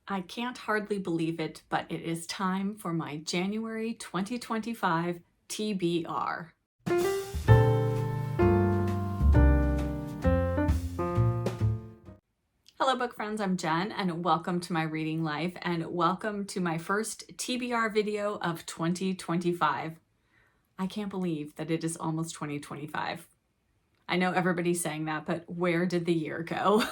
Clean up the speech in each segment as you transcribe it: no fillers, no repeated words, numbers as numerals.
I can't hardly believe it, but it is time for my January 2025 TBR. Hello book friends, I'm Jen and welcome to my reading life and welcome to my first TBR video of 2025. I can't believe that it is almost 2025. I know everybody's saying that, but where did the year go?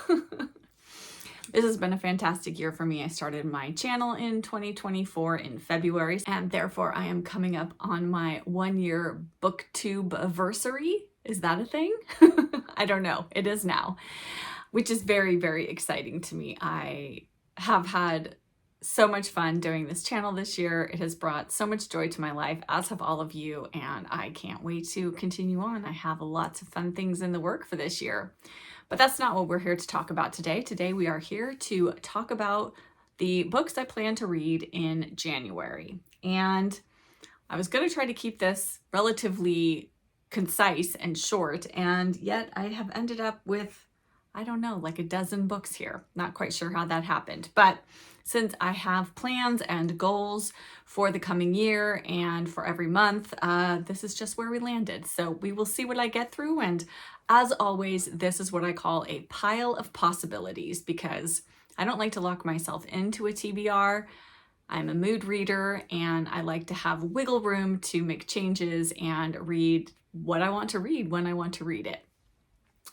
This has been a fantastic year for me. I started my channel in 2024 in February, and therefore I am coming up on my 1-year booktube anniversary. Is that a thing? I don't know. It is now, which is very, very exciting to me. I have had so much fun doing this channel this year. It has brought so much joy to my life, as have all of you, and I can't wait to continue on. I have lots of fun things in the work for this year. But that's not what we're here to talk about today. Today we are here to talk about the books I plan to read in January. And I was going to try to keep this relatively concise and short, and yet I have ended up with, I don't know, like a dozen books here. Not quite sure how that happened. But since I have plans and goals for the coming year and for every month, this is just where we landed. So we will see what I get through. And as always, this is what I call a pile of possibilities because I don't like to lock myself into a TBR. I'm a mood reader and I like to have wiggle room to make changes and read what I want to read when I want to read it.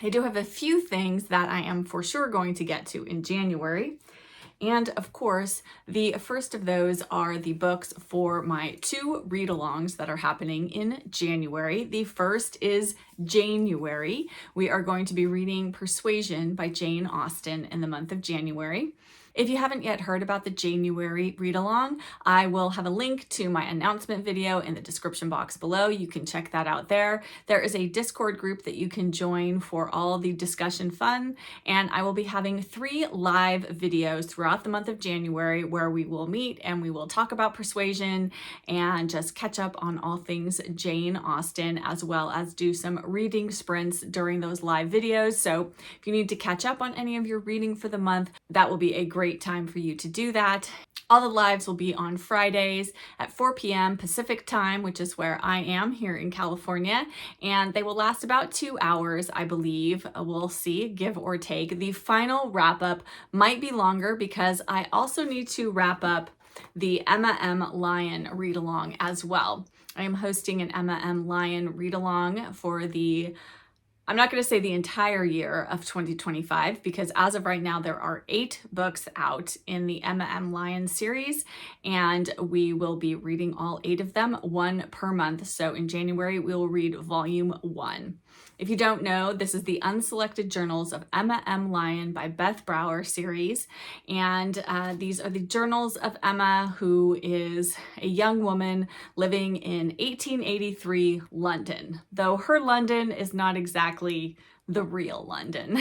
I do have a few things that I am for sure going to get to in January. And of course, the first of those are the books for my 2 read-alongs that are happening in January. The first is Jane-uary. We are going to be reading Persuasion by Jane Austen in the month of January. If you haven't yet heard about the Jane-uary read-along, I will have a link to my announcement video in the description box below. You can check that out there. There is a Discord group that you can join for all the discussion fun, and I will be having 3 live videos throughout the month of January where we will meet and we will talk about Persuasion and just catch up on all things Jane Austen, as well as do some reading sprints during those live videos. So if you need to catch up on any of your reading for the month, that will be a great time for you to do that. All the lives will be on Fridays at 4 p.m. Pacific time, which is where I am here in California, and they will last about 2 hours, I believe. We'll see, give or take. The final wrap-up might be longer because I also need to wrap up the Emma M. Lyon read-along as well. I am hosting an Emma M. Lyon read-along for the I'm not going to say the entire year of 2025 because as of right now, there are 8 books out in the Emma M. Lyon series, and we will be reading all 8 of them, 1 per month. So in January, we will read volume 1. If you don't know, this is the Unselected Journals of Emma M. Lyon by Beth Brower series. And these are the journals of Emma, who is a young woman living in 1883 London, though her London is not exactly the real London.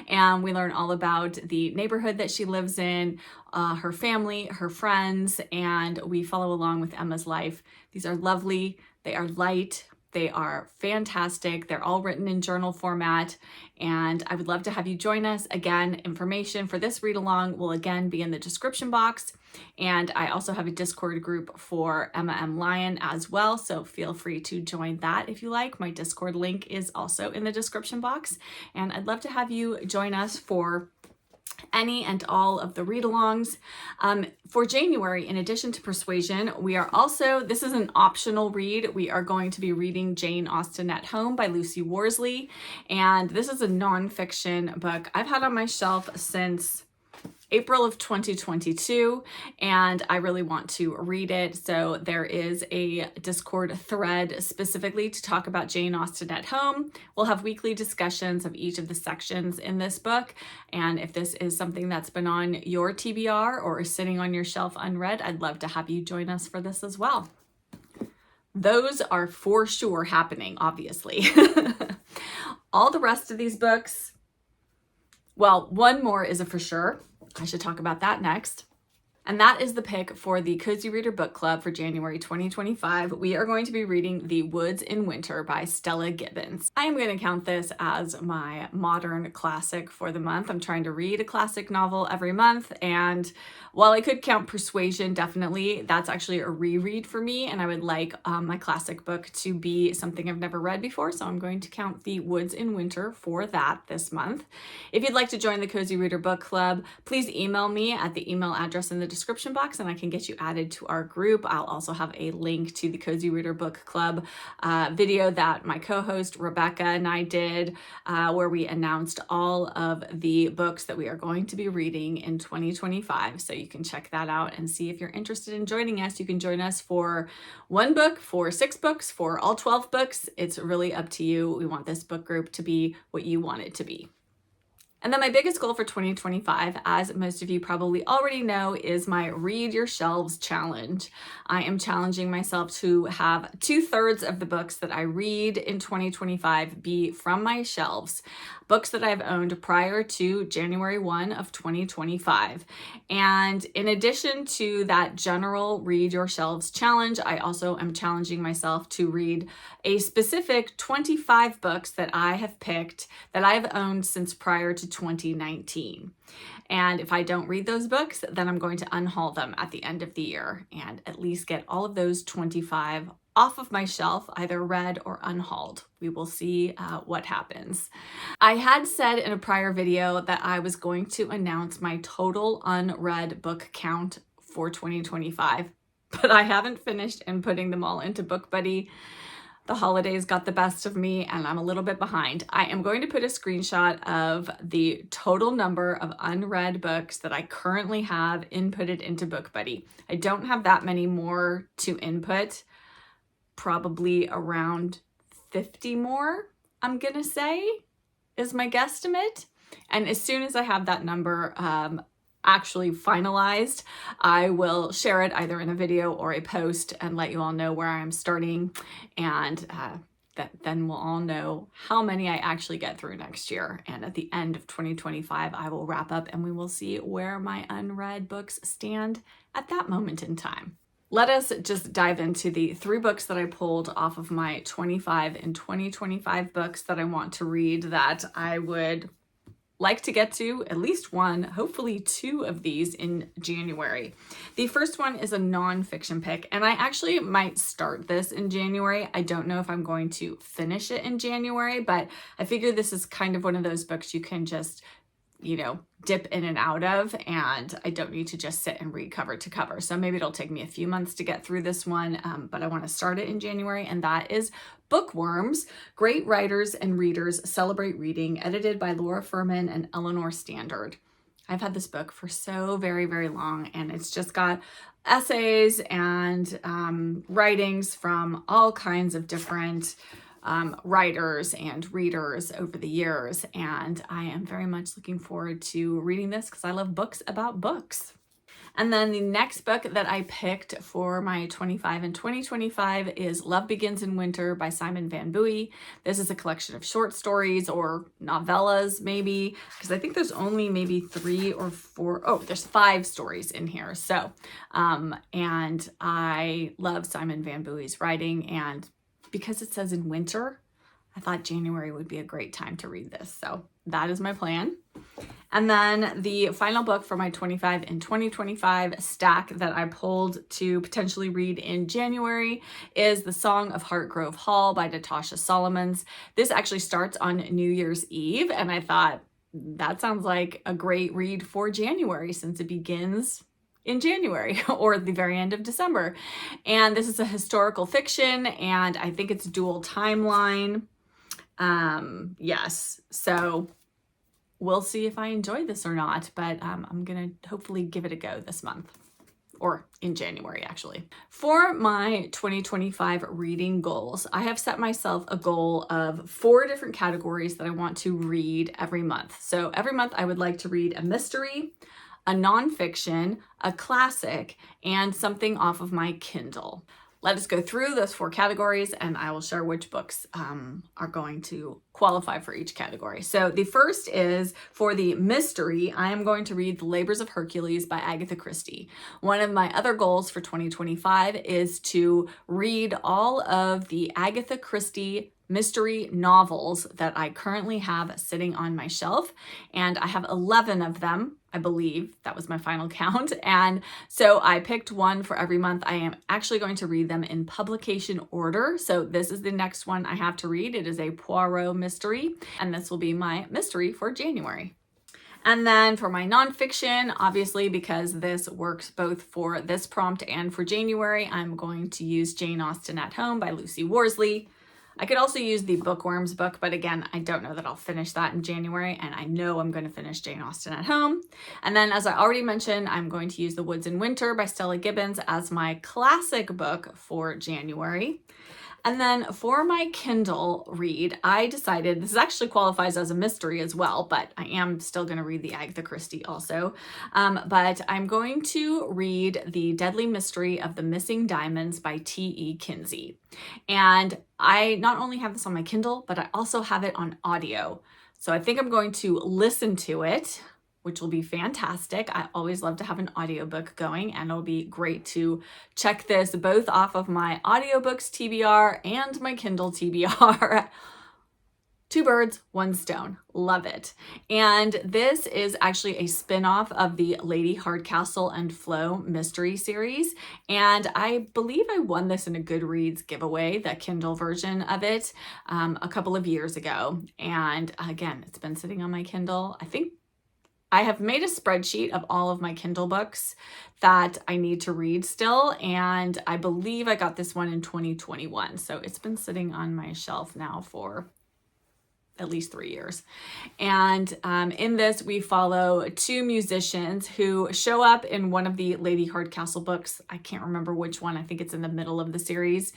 And we learn all about the neighborhood that she lives in, her family, her friends, and we follow along with Emma's life. These are lovely. They are light. They are fantastic. They're all written in journal format, and I would love to have you join us. Again, information for this read-along will again be in the description box, and I also have a Discord group for Emma M. Lyon as well, so feel free to join that if you like. My Discord link is also in the description box, and I'd love to have you join us for any and all of the read-alongs. For January, in addition to Persuasion, we are also, this is an optional read, we are going to be reading Jane Austen at Home by Lucy Worsley, and this is a nonfiction book I've had on my shelf since April of 2022, and I really want to read it. So there is a Discord thread specifically to talk about Jane Austen at Home. We'll have weekly discussions of each of the sections in this book, and if this is something that's been on your TBR or is sitting on your shelf unread, I'd love to have you join us for this as well. Those are for sure happening, obviously. All the rest of these books, well, one more is a for sure. I should talk about that next. And that is the pick for the Cozy Reader Book Club for January 2025. We are going to be reading The Woods in Winter by Stella Gibbons. I am going to count this as my modern classic for the month. I'm trying to read a classic novel every month, and while I could count Persuasion, definitely, that's actually a reread for me, and I would like my classic book to be something I've never read before, so I'm going to count The Woods in Winter for that this month. If you'd like to join the Cozy Reader Book Club, please email me at the email address in the description box and I can get you added to our group. I'll also have a link to the Cozy Reader Book Club video that my co-host Rebecca and I did where we announced all of the books that we are going to be reading in 2025. So you can check that out and see if you're interested in joining us. You can join us for one book, for 6 books, for all 12 books. It's really up to you. We want this book group to be what you want it to be. And then my biggest goal for 2025, as most of you probably already know, is my Read Your Shelves Challenge. I am challenging myself to have 2/3 of the books that I read in 2025 be from my shelves, books that I've owned prior to January 1 of 2025. And in addition to that general Read Your Shelves Challenge, I also am challenging myself to read a specific 25 books that I have picked that I've owned since prior to 2019. And if I don't read those books, then I'm going to unhaul them at the end of the year and at least get all of those 25 off of my shelf, either read or unhauled. We will see what happens. I had said in a prior video that I was going to announce my total unread book count for 2025, but I haven't finished inputting them all into BookBuddy. The holidays got the best of me and I'm a little bit behind. I am going to put a screenshot of the total number of unread books that I currently have inputted into BookBuddy. I don't have that many more to input, probably around 50 more, I'm gonna say, is my guesstimate. And as soon as I have that number actually finalized, I will share it either in a video or a post and let you all know where I'm starting, and then we'll all know how many I actually get through next year. And at the end of 2025, I will wrap up and we will see where my unread books stand at that moment in time. Let us just dive into the 3 books that I pulled off of my 25 and 2025 books that I want to read, that I would like to get to at least 1, hopefully 2 of these in January. The first one is a nonfiction pick, and I actually might start this in January. I don't know if I'm going to finish it in January, but I figure this is kind of one of those books you can just, you know, dip in and out of, and I don't need to just sit and read cover to cover. So maybe it'll take me a few months to get through this one, but I want to start it in January, and that is Bookworms, Great Writers and Readers Celebrate Reading, edited by Laura Furman and Elinore Standard. I've had this book for so very, very long, and it's just got essays and writings from all kinds of different writers and readers over the years, and I am very much looking forward to reading this because I love books about books. And then the next book that I picked for my 25 and 2025 is Love Begins in Winter by Simon Van Buie. This is a collection of short stories or novellas maybe, because I think there's only maybe 3 or 4, oh, there's 5 stories in here. So, and I love Simon Van Buie's writing, and because it says in winter, I thought January would be a great time to read this. So that is my plan. And then the final book for my 25 and 2025 stack that I pulled to potentially read in January is The Song of Heartgrove Hall by Natasha Solomons. This actually starts on New Year's Eve, and I thought that sounds like a great read for January since it begins in January or the very end of December. And this is a historical fiction, and I think it's dual timeline. Yes, so we'll see if I enjoy this or not, but I'm gonna hopefully give it a go this month, or in January actually. For my 2025 reading goals, I have set myself a goal of 4 different categories that I want to read every month. So every month I would like to read a mystery, a nonfiction, a classic, and something off of my Kindle. let us go through those 4 categories and I will share which books are going to qualify for each category. So the first is for the mystery. I am going to read The Labors of Hercules by Agatha Christie. One of my other goals for 2025 is to read all of the Agatha Christie mystery novels that I currently have sitting on my shelf, and I have 11 of them, I believe. That was my final count. And so I picked one for every month. I am actually going to read them in publication order. So this is the next one I have to read. It is a Poirot mystery, and this will be my mystery for January. And then for my nonfiction, obviously, because this works both for this prompt and for January, I'm going to use Jane Austen at Home by Lucy Worsley. I could also use the Bookworms book, but again, I don't know that I'll finish that in January, and I know I'm going to finish Jane Austen at Home. And then, as I already mentioned, I'm going to use The Woods in Winter by Stella Gibbons as my classic book for January. And then for my Kindle read, I decided, this actually qualifies as a mystery as well, but I am still going to read the Agatha Christie also. But I'm going to read The Deadly Mystery of the Missing Diamonds by T.E. Kinsey. And I not only have this on my Kindle, but I also have it on audio. So I think I'm going to listen to it, which will be fantastic. I always love to have an audiobook going, and it'll be great to check this both off of my audiobooks TBR and my Kindle TBR. 2 birds, 1 stone. Love it. And this is actually a spin-off of the Lady Hardcastle and Flo mystery series. And I believe I won this in a Goodreads giveaway, the Kindle version of it, a couple of years ago. And again, it's been sitting on my Kindle. I think I have made a spreadsheet of all of my Kindle books that I need to read still, and I believe I got this one in 2021. So it's been sitting on my shelf now for at least 3 years. And in this, we follow 2 musicians who show up in one of the Lady Hardcastle books. I can't remember which one. I think it's in the middle of the series.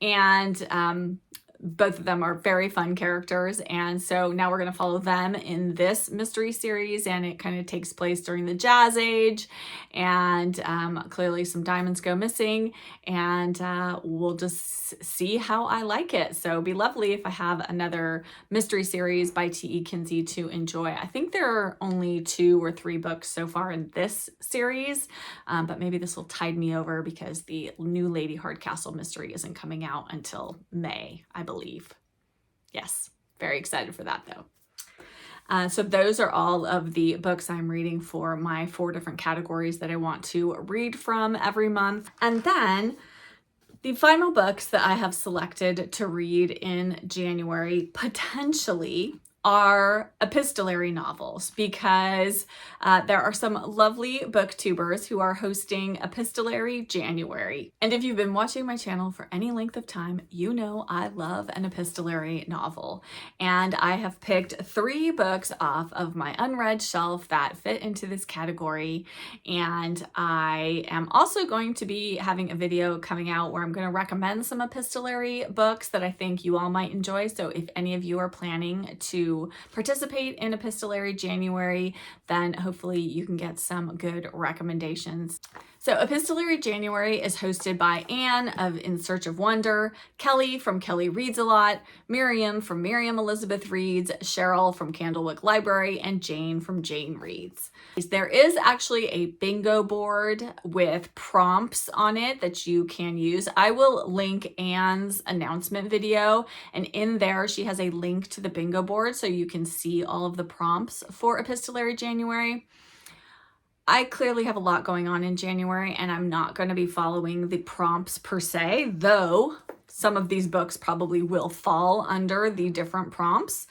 And both of them are very fun characters, and so now we're going to follow them in this mystery series, and it kind of takes place during the Jazz Age, and clearly some diamonds go missing, and we'll just see how I like it. So it'd be lovely if I have another mystery series by T.E. Kinsey to enjoy. I think there are only 2 or 3 books so far in this series, but maybe this will tide me over because the new Lady Hardcastle mystery isn't coming out until May, I believe. Yes, very excited for that though. So those are all of the books I'm reading for my 4 different categories that I want to read from every month. And then the final books that I have selected to read in January potentially are epistolary novels, because there are some lovely booktubers who are hosting Epistolary January. And if you've been watching my channel for any length of time, you know I love an epistolary novel. And I have picked 3 books off of my unread shelf that fit into this category. And I am also going to be having a video coming out where I'm going to recommend some epistolary books that I think you all might enjoy. So if any of you are planning to participate in Epistolary January, then hopefully you can get some good recommendations. So Epistolary January is hosted by Anne of In Search of Wonder, Kelly from Kelly Reads a Lot, Miriam from Miriam Elizabeth Reads, Cheryl from Candlewick Library, and Jane from Jane Reads. There is actually a bingo board with prompts on it that you can use. I will link Anne's announcement video, and in there she has a link to the bingo board so you can see all of the prompts for Epistolary January. I clearly have a lot going on in January, and I'm not going to be following the prompts per se, though some of these books probably will fall under the different prompts.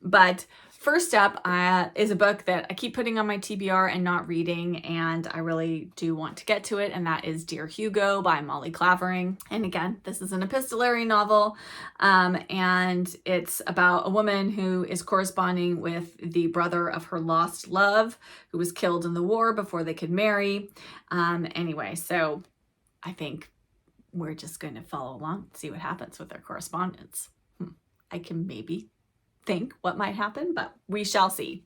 But first up is a book that I keep putting on my TBR and not reading, and I really do want to get to it, and that is Dear Hugo by Molly Clavering. And again, this is an epistolary novel, and it's about a woman who is corresponding with the brother of her lost love, who was killed in the war before they could marry. Anyway, so I think we're just going to follow along, see what happens with their correspondence. I can maybe think what might happen, but we shall see.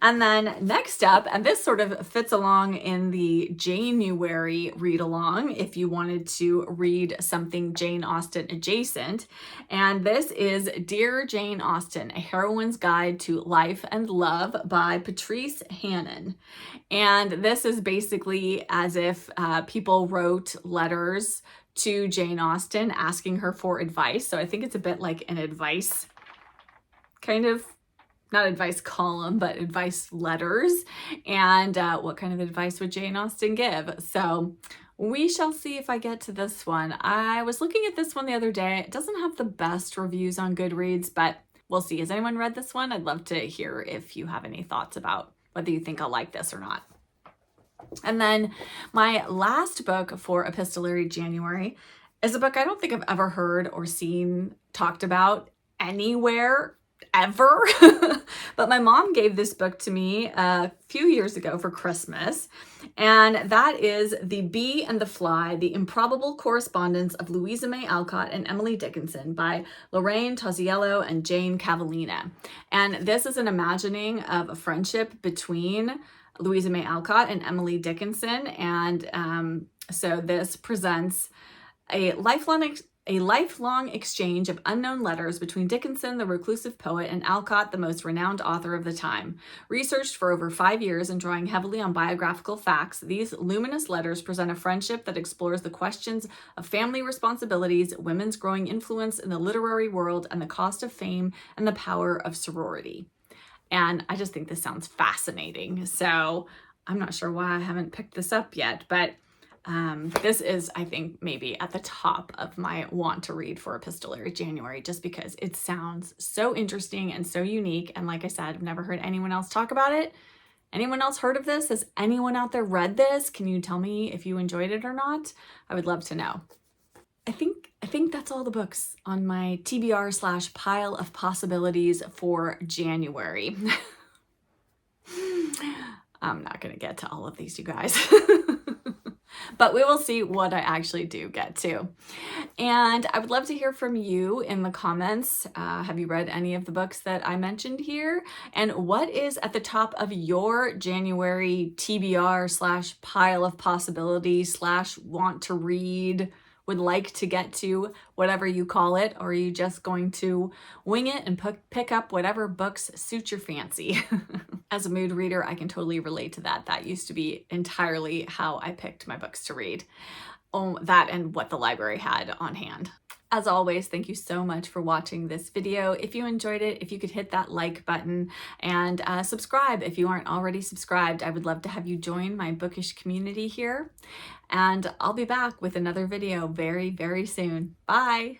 And then next up, and this sort of fits along in the Jane-uary read-along if you wanted to read something Jane Austen adjacent. And this is Dear Jane Austen, A Heroine's Guide to Life and Love by Patrice Hannon. And this is basically as if people wrote letters to Jane Austen asking her for advice. So I think it's a bit like an advice kind of, not advice column, but advice letters. And what kind of advice would Jane Austen give? So we shall see if I get to this one. I was looking at this one the other day. It doesn't have the best reviews on Goodreads, but we'll see. Has anyone read this one? I'd love to hear if you have any thoughts about whether you think I'll like this or not. And then my last book for Epistolary January is a book I don't think I've ever heard or seen talked about anywhere ever. But my mom gave this book to me a few years ago for Christmas. And that is The Bee and the Fly, The Improbable Correspondence of Louisa May Alcott and Emily Dickinson by Lorraine Tozziello and Jane Cavallina. And this is an imagining of a friendship between Louisa May Alcott and Emily Dickinson. And so this presents a lifelong exchange of unknown letters between Dickinson, the reclusive poet, and Alcott, the most renowned author of the time. Researched for over 5 years and drawing heavily on biographical facts, these luminous letters present a friendship that explores the questions of family responsibilities, women's growing influence in the literary world, and the cost of fame and the power of sorority. And I just think this sounds fascinating. So I'm not sure why I haven't picked this up yet, but this is, I think, maybe at the top of my want to read for Epistolary January, just because it sounds so interesting and so unique. And like I said, I've never heard anyone else talk about it. Anyone else heard of this? Has anyone out there read this? Can you tell me if you enjoyed it or not? I would love to know. I think that's all the books on my TBR / pile of possibilities for January. I'm not going to get to all of these, you guys. But we will see what I actually do get to. And I would love to hear from you in the comments. Have you read any of the books that I mentioned here? And what is at the top of your January TBR / pile of possibilities / want to read, would like to get to, whatever you call it? Or are you just going to wing it and pick up whatever books suit your fancy? As a mood reader, I can totally relate to that. That used to be entirely how I picked my books to read. Oh, that and what the library had on hand. As always, thank you so much for watching this video. If you enjoyed it, if you could hit that like button and subscribe if you aren't already subscribed. I would love to have you join my bookish community here. And I'll be back with another video very, very soon. Bye!